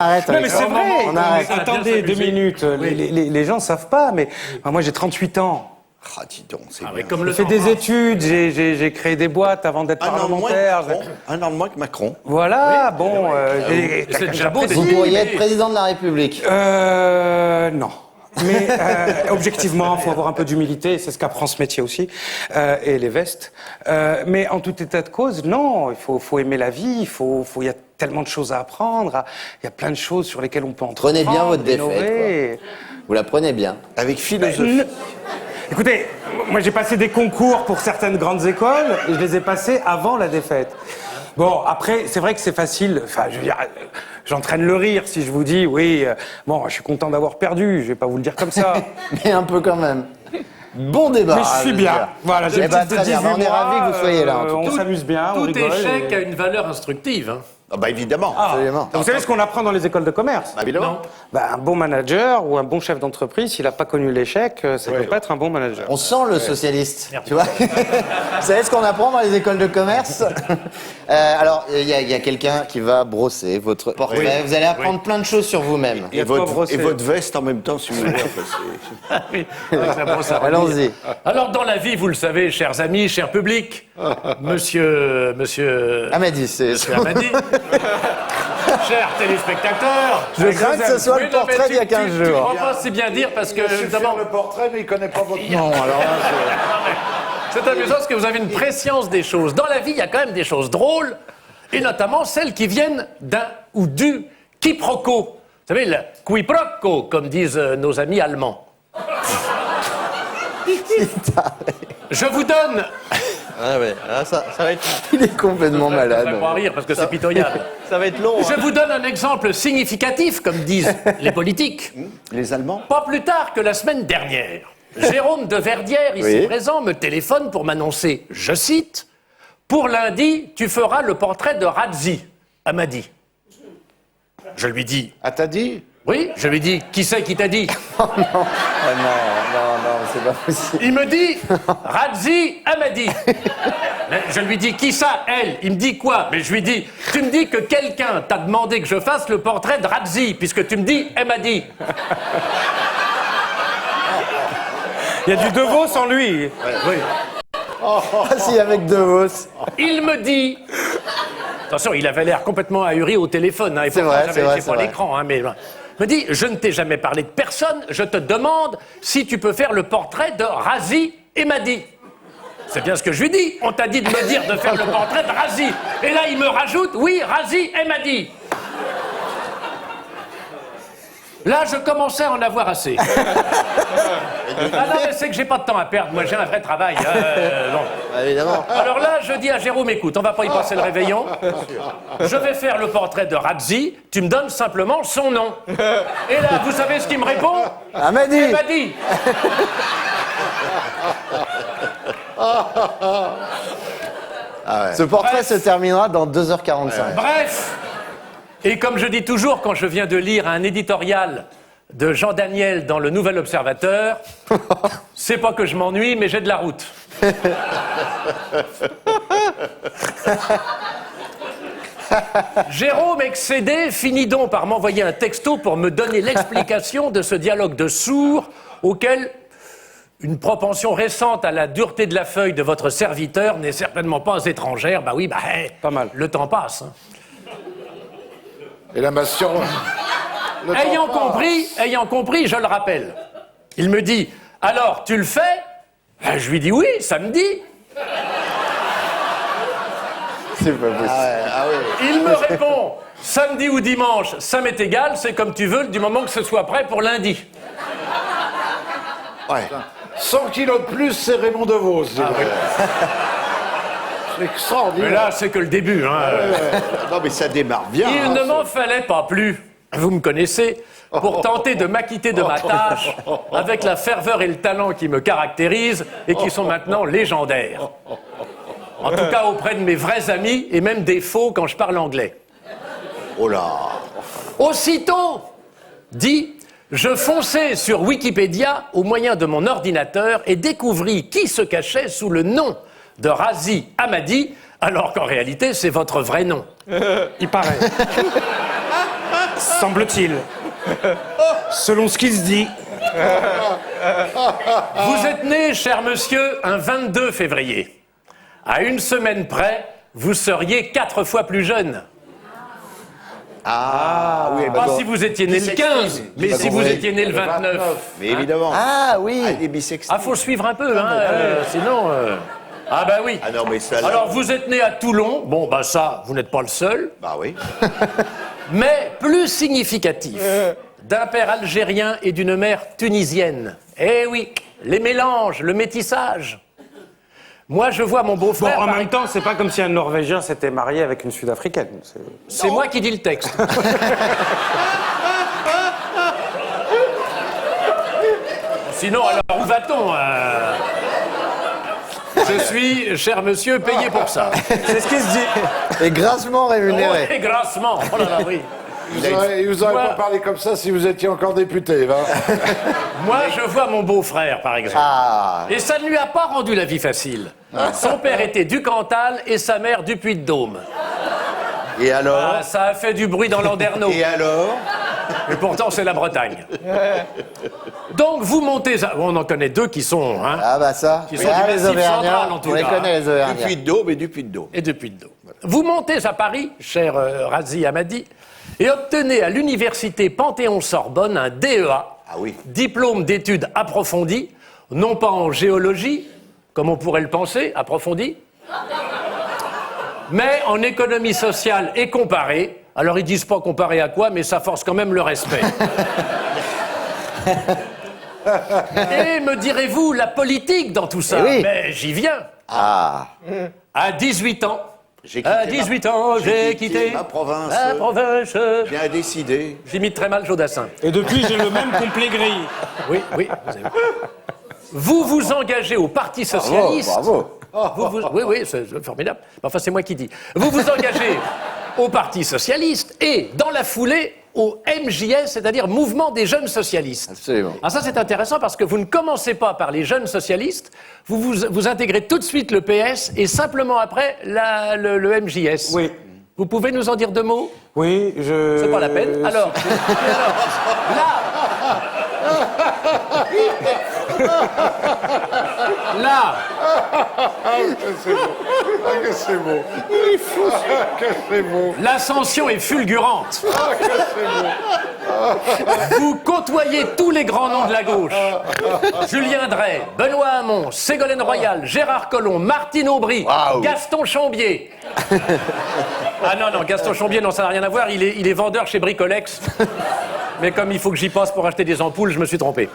Arrête, non, mais c'est vrai. on arrête. Attendez 2 minutes. Les gens savent pas, mais moi j'ai 38 ans. Ah, dis donc, c'est Ah, bien. mais comme le J'ai fait temps des passe. études, j'ai créé des boîtes avant d'être parlementaire. Un an de moins que Macron. Voilà, bon. C'est déjà beau Vous d'être pourriez illuminé. être président de la République. Non. Mais objectivement, il faut avoir un peu d'humilité, c'est ce qu'apprend ce métier aussi, et les vestes. Mais en tout état de cause, non, il faut aimer la vie, il y a tellement de choses à apprendre, il y a plein de choses sur lesquelles on peut entreprendre. Prenez bien votre défaite, innover. Vous la prenez bien. Avec philosophie. Écoutez, moi j'ai passé des concours pour certaines grandes écoles, et je les ai passés avant la défaite. Bon, après, c'est vrai que c'est facile, enfin, je veux dire, j'entraîne le rire si je vous dis, oui, bon, je suis content d'avoir perdu, je vais pas vous le dire comme ça. Mais un peu quand même. Bon débat. Mais je suis bien. Voilà, j'ai Eh une ben, petite de très bien. 18 On est mois, ravis que vous soyez là, en tout on Tout- s'amuse bien, on Tout rigole. échec et- a une valeur instructive. Hein. Ah bah évidemment. Absolument. Vous savez ce qu'on apprend dans les écoles de commerce? Évidemment. Un bon manager ou un bon chef d'entreprise, s'il n'a pas connu l'échec, ça ne peut pas être un bon manager. On sent le socialiste, tu vois. Vous savez ce qu'on apprend dans les écoles de commerce? Alors, il y a quelqu'un qui va brosser votre portrait. Oui. Vous allez apprendre plein de choses sur vous-même. y a de quoi brosser. Et votre veste en même temps, si vous voulez. Oui, avec la brosse à reluire. Allons-y. Alors, dans la vie, vous le savez, chers amis, cher public, monsieur Amady, c'est... Amady, chers téléspectateurs. Je crains que ce soit Oui, le non, mais portrait d'il y a tu 15 jours. comprends pas si bien dire parce que, d'abord, le portrait, mais il connaît pas votre Non, alors là, c'est amusant parce que vous avez une préscience des choses. Dans la vie, il y a quand même des choses drôles, et notamment celles qui viennent d'un ou du quiproquo. Vous savez, le quiproquo, comme disent nos amis allemands. Je vous donne... Ah ouais, là, ça va être, il est complètement Ça malade. va pas rire parce que c'est pitoyable. ça va être long. Je vous donne un exemple significatif, comme disent les politiques. Les Allemands. Pas plus tard que la semaine dernière, Jérôme de Verdière, ici Oui. présent, me téléphone pour m'annoncer, je cite, « Pour lundi, tu feras le portrait de Razzi, Amady. » Je lui dis, Ah, t'as dit? oui, je lui dis, qui c'est qui t'a dit? Ah non, c'est pas possible. Il me dit, Razzi Amady. Mais je lui dis, qui ça, elle? Il me dit quoi? Mais je lui dis, tu me dis que quelqu'un t'a demandé que je fasse le portrait de Razzi, puisque tu me dis Amady. Il y a du De Vos sans lui. Oui. Ah si, avec De Vos. Il me dit... Attention, il avait l'air complètement ahuri au téléphone. Hein, et C'est pourtant, vrai, j'avais c'est vrai, été c'est pas vrai. l'écran. Hein, mais... me dit, je ne t'ai jamais parlé de personne, je te demande si tu peux faire le portrait de Razzi Amady. C'est bien ce que je lui dis. On t'a dit de me dire de faire le portrait de Razzi. Et là, il me rajoute, oui, Razzi Amady. Là, je commençais à en avoir assez. Ah non, mais c'est que j'ai pas de temps à perdre. Moi, j'ai un vrai travail. Bon. Évidemment. Alors là, je dis à Jérôme, écoute, on va pas y passer le réveillon. Je vais faire le portrait de Razzi. Tu me donnes simplement son nom. Et là, vous savez ce qu'il me répond? Amady. Amady. Ce portrait Bref. se terminera dans 2h45. Bref. Et comme je dis toujours quand je viens de lire un éditorial de Jean Daniel dans le Nouvel Observateur, c'est pas que je m'ennuie, mais j'ai de la route. Jérôme excédé finit donc par m'envoyer un texto pour me donner l'explication de ce dialogue de sourds auquel une propension récente à la dureté de la feuille de votre serviteur n'est certainement pas étrangère. Bah oui, Pas mal. le temps passe. Hein. Et la massion. Ayant compris, je le rappelle. Il me dit, alors, tu le fais? Je lui dis oui, samedi. C'est pas possible. Il me répond, samedi ou dimanche, ça m'est égal, c'est comme tu veux, du moment que ce soit prêt pour lundi. Ouais. 100 kilos de plus, c'est Raymond DeVos. C'est Mais extraordinaire. là, c'est que le début. Hein. Non, mais ça démarre bien. Il ne m'en fallait pas plus, vous me connaissez, pour tenter de m'acquitter de ma tâche avec la ferveur et le talent qui me caractérisent et qui sont maintenant légendaires. En tout cas auprès de mes vrais amis et même des faux quand je parle anglais. Oh là. Aussitôt, dit, je fonçai sur Wikipédia au moyen de mon ordinateur et découvris qui se cachait sous le nom de Razzi Amady, alors qu'en réalité, c'est votre vrai nom. Il paraît. Semble-t-il. Selon ce qui se dit. Vous êtes né, cher monsieur, un 22 février. À une semaine près, vous seriez 4 fois plus jeune. Ah, oui, Pas si vous étiez né le 15, mais si vous étiez né le 29. mais évidemment. Ah oui. Ah, les bisextiles. Ah, faut suivre un peu, hein, sinon... Ah bah oui. Ah non, mais ça... Alors, vous êtes né à Toulon. Bon, bah ça, vous n'êtes pas le seul. Bah oui. Mais plus significatif, d'un père algérien et d'une mère tunisienne. Eh oui, les mélanges, le métissage. Moi, je vois mon Bon, beau-frère... en même temps, c'est pas comme si un Norvégien s'était marié avec une Sud-Africaine. C'est moi qui dis le texte. Sinon, alors, où va-t-on Je suis, cher monsieur, payé pour ça. C'est ce qui se dit. Et grassement Oh, rémunéré. et grassement. Oh là là, oui. Il vous aurait Moi- pas parlé comme ça si vous étiez encore député, va. Moi, je vois mon beau-frère, par exemple. Ah. Et ça ne lui a pas rendu la vie facile. Son père était du Cantal et sa mère du Puy-de-Dôme. Et alors Ah, ça a fait du bruit dans Landerneau. Et alors Et pourtant, c'est la Bretagne. Donc, vous montez... On en connaît 2 qui sont... Hein, Ah bah ça. Qui sont Ah, du les Massif Auvergnats, central, en tout on les cas. connaît les Du Auvergnats. Puy-de-Dôme et du Puy-de-Dôme. et de Puy-de-Dôme. Vous montez à Paris, cher Razi Hamadi, et obtenez à l'université Panthéon-Sorbonne un DEA, Ah oui. diplôme d'études approfondies, non pas en géologie, comme on pourrait le penser, approfondie, mais en économie sociale et comparée. Alors ils disent pas comparé à quoi, mais ça force quand même le respect. Et me direz-vous, la politique dans tout ça? Eh oui. Mais j'y viens. Ah. À 18 ans, J'ai quitté à 18 ans, j'ai quitté ma province. la province. Bien décidé. J'imite très mal Jodassin. Et depuis, j'ai le même complet gris. Oui, oui. Vous vous engagez au Parti Socialiste. Bravo. Oui, oui, c'est formidable. Enfin, c'est moi qui dis. Vous vous engagez au Parti Socialiste et, dans la foulée, au MJS, c'est-à-dire Mouvement des Jeunes Socialistes. Absolument. Alors ça, c'est intéressant parce que vous ne commencez pas par les jeunes socialistes, vous intégrez tout de suite le PS et simplement après le MJS. Oui. Vous pouvez nous en dire 2 mots? Oui, je... C'est pas la peine. Alors, là, Que c'est beau. Il est fou. Que c'est beau. l'ascension est fulgurante. Que c'est beau. Vous côtoyez tous les grands noms de la gauche. Julien Drey, Benoît Hamon, Ségolène Royal, Gérard Collomb, Martine Aubry, Waouh. Gaston Chambier. Ah non, Gaston Chambier, non, ça n'a rien à voir, il est vendeur chez Bricolex. Mais comme il faut que j'y passe pour acheter des ampoules, je me suis trompé.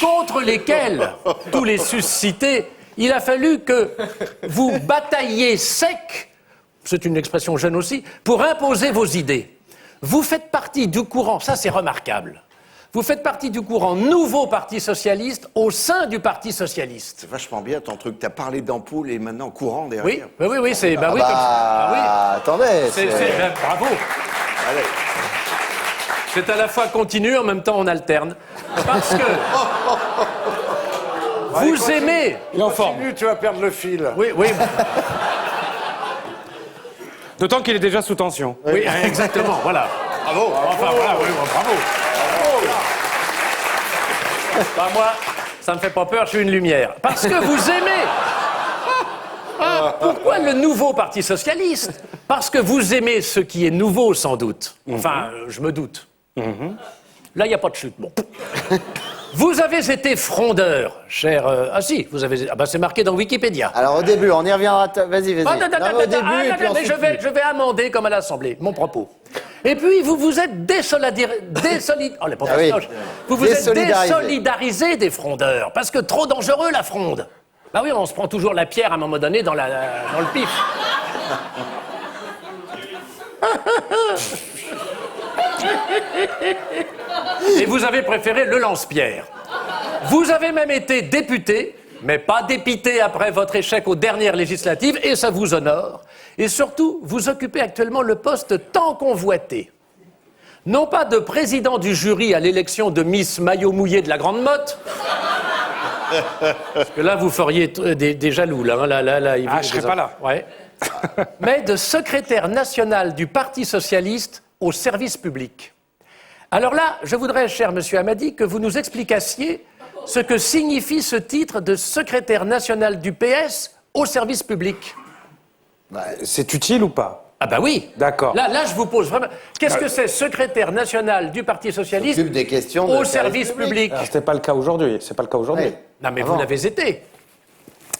Contre lesquels, tous les suscités, il a fallu que vous batailliez sec, c'est une expression jeune aussi, pour imposer vos idées. Vous faites partie du courant, ça c'est remarquable, vous faites partie du courant nouveau Parti Socialiste au sein du Parti Socialiste. C'est vachement bien ton truc. T'as parlé d'ampoule et maintenant courant derrière. Oui, c'est... Bah oui, Bah, comme ça. Ah oui. attendez. Bravo. Allez. C'est à la fois continu, en même temps on alterne. Parce que vous aimez... Il est en forme. Continue, tu vas perdre le fil. Oui, D'autant qu'il est déjà sous tension. oui, exactement, voilà. Bravo. Enfin, voilà, oui, bravo. Bah, moi, ça me fait pas peur, je suis une lumière. Parce que vous aimez. Pourquoi le nouveau Parti Socialiste? Parce que vous aimez ce qui est nouveau, sans doute. Enfin, je me doute. Là, il n'y a pas de chute, bon. Vous avez été frondeur, cher... Ah si, vous avez... Ah bah c'est marqué dans Wikipédia. Alors au début, on y reviendra. Vas-y, vas-y. Ah, non, Non, mais au début, et puis mais ensuite. je vais amender comme à l'Assemblée mon propos. Et puis vous vous êtes oh, les Ah oui. vous vous êtes Désolidarisé. désolidarisé des frondeurs parce que trop dangereux la fronde. Bah oui, on se prend toujours la pierre à un moment donné dans le pif. Et vous avez préféré le lance-pierre. Vous avez même été député, mais pas dépité après votre échec aux dernières législatives, et ça vous honore. Et surtout, vous occupez actuellement le poste tant convoité. Non pas de président du jury à l'élection de Miss Maillot Mouillé de la Grande Motte, parce que là, vous feriez des jaloux, là. Hein, là, Ah, je serais pas là. Ouais. Mais de secrétaire national du Parti Socialiste au service public. Alors là, je voudrais, cher monsieur Hamadi, que vous nous explicassiez ce que signifie ce titre de secrétaire national du PS au service public. C'est utile ou pas? Ah bah oui. D'accord. Là, je vous pose vraiment... Qu'est-ce que c'est, secrétaire national du Parti Socialiste S'occupe des questions au de service public? Alors, c'était pas le cas aujourd'hui. C'est pas le cas aujourd'hui. Ouais. Non mais vous l'avez été.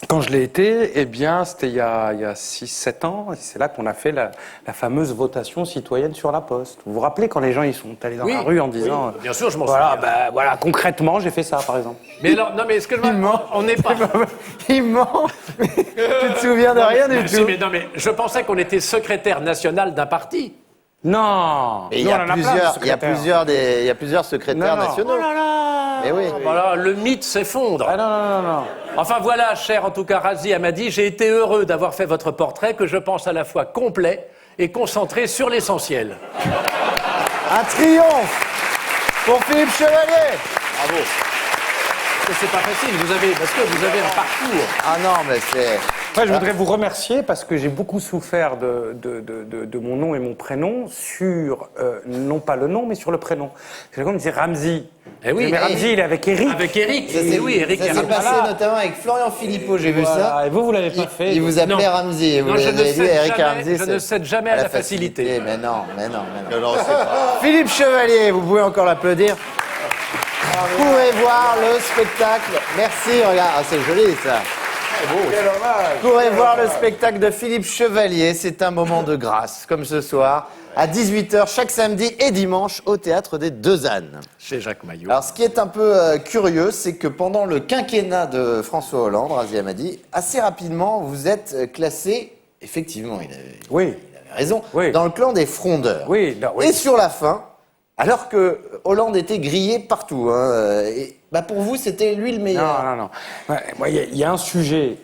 Quand je l'ai été, eh bien, c'était il y a 6-7 ans. Et c'est là qu'on a fait la fameuse votation citoyenne sur la Poste. Vous vous rappelez quand les gens ils sont allés dans Oui, la rue en disant... oui, bien sûr, je m'en voilà, souviens. bah, voilà, concrètement, j'ai fait ça, par exemple. Mais alors, non mais excuse-moi, on n'est pas... Il ment. Tu te souviens de rien du Si, tout. mais non mais je pensais qu'on était secrétaire national d'un parti. Non. Et il Nous, y on a en a plein de plusieurs, secrétaires. il y a plusieurs secrétaires Non, non. nationaux. Oh là là. Mais oui. Voilà, le mythe s'effondre. Ah non, non, non, non. Enfin voilà, cher en tout cas Razi Hamadi, j'ai été heureux d'avoir fait votre portrait que je pense à la fois complet et concentré sur l'essentiel. Un triomphe pour Philippe Chevalier. Bravo. Parce que c'est pas facile, parce que vous avez un parcours. Ah non, mais c'est... Ouais, je voudrais vous remercier parce que j'ai beaucoup souffert de mon nom et mon prénom sur, non pas le nom, mais sur le prénom. C'est comme disait Ramzi. Eh oui, Mais Ramzi, il est avec Eric. Avec Eric. Ça Et s'est- oui, Eric ça s'est passé Voilà. notamment avec Florian Philippot, j'ai vu Voilà. ça. Et vous l'avez pas fait. Il vous appelait Non. Ramzi. Et vous Non, je ne avez dit cède Eric jamais- Ramzi. je ne c'est cède jamais à la facilité. Mais non, mais non, mais non. Non, c'est pas. Philippe Chevalier, vous pouvez encore l'applaudir. Vous pourrez voir le spectacle. Merci, regarde, ah, c'est joli ça. Vous pourrez voir le spectacle de Philippe Chevalier. C'est un moment de grâce, comme ce soir, à 18h chaque samedi et dimanche au Théâtre des Deux Ânes. Chez Jacques Maillot. Alors, ce qui est un peu curieux, c'est que pendant le quinquennat de François Hollande, Razi Hamadi, assez rapidement, vous êtes classé, effectivement, il avait raison, Oui. dans le clan des frondeurs. Oui, non, oui. Et sur la fin, alors que Hollande était grillé partout, bah pour vous, c'était lui le meilleur. Non, non, non. Ouais, moi, il y a un sujet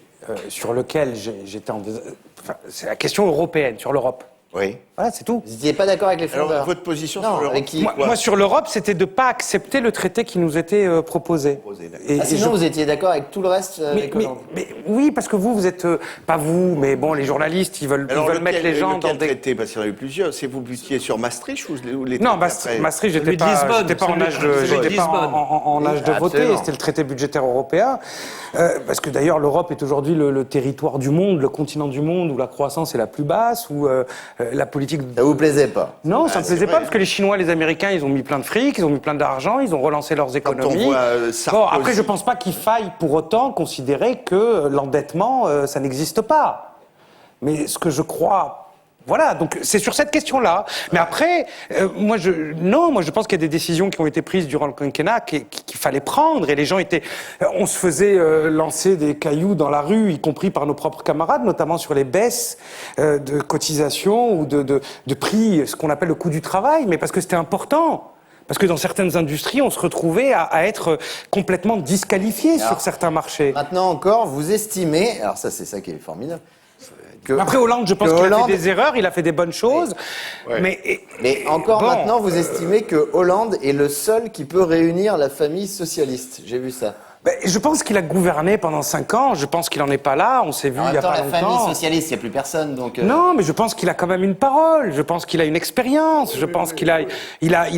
sur lequel j'étais enfin, c'est la question européenne, sur l'Europe. Oui. Voilà, c'est tout. Vous n'étiez pas d'accord avec les frondeurs? Alors, votre position Non, sur l'Europe avec qui? Moi, sur l'Europe, c'était de ne pas accepter le traité qui nous était proposé. Ah, sinon, vous étiez d'accord avec tout le reste avec Hollande? mais oui, parce que vous êtes... pas vous, mais bon, les journalistes, ils veulent mettre les gens dans des... traité, parce qu'il y en a eu plusieurs. C'est vous butiez sur Maastricht ou les Non, traités après Maastricht, Celui de Lisbonne, j'étais pas en celui- âge de, celui de j'étais pas Lisbonne. en âge de voter. Absolument. C'était le traité budgétaire européen, parce que d'ailleurs l'Europe est aujourd'hui le territoire du monde, le continent du monde où la croissance est la plus basse, où la politique. Ça vous plaisait pas? Non, ça me c'est plaisait vrai. pas parce que les Chinois, les Américains, ils ont mis plein de fric, ils ont mis plein d'argent, ils ont relancé leurs économies. voit, Bon, Sarkozy- après, je pense pas qu'il faille pour autant considérer que l'endettement, ça n'existe pas. Mais ce que je crois. Voilà, donc c'est sur cette question-là. Mais après, moi je pense qu'il y a des décisions qui ont été prises durant le quinquennat qu'il fallait prendre et les gens étaient, on se faisait lancer des cailloux dans la rue, y compris par nos propres camarades, notamment sur les baisses de cotisations ou de prix, ce qu'on appelle le coût du travail, mais parce que c'était important. Parce que dans certaines industries, on se retrouvait à être complètement disqualifiés sur certains marchés. Maintenant encore, vous estimez, alors ça c'est ça qui est formidable, que... Après Hollande, je pense que qu'il a Hollande- fait des erreurs, il a fait des bonnes choses, mais encore bon, maintenant, vous estimez que Hollande est le seul qui peut réunir la famille socialiste. J'ai vu ça. ben, je pense qu'il a gouverné pendant 5 ans. Je pense qu'il en est pas là. On s'est vu En il y même a temps, pas la famille longtemps. socialiste, il n'y a plus personne, donc... Non, mais je pense qu'il a quand même une parole. Je pense qu'il a une expérience. Je pense qu'il a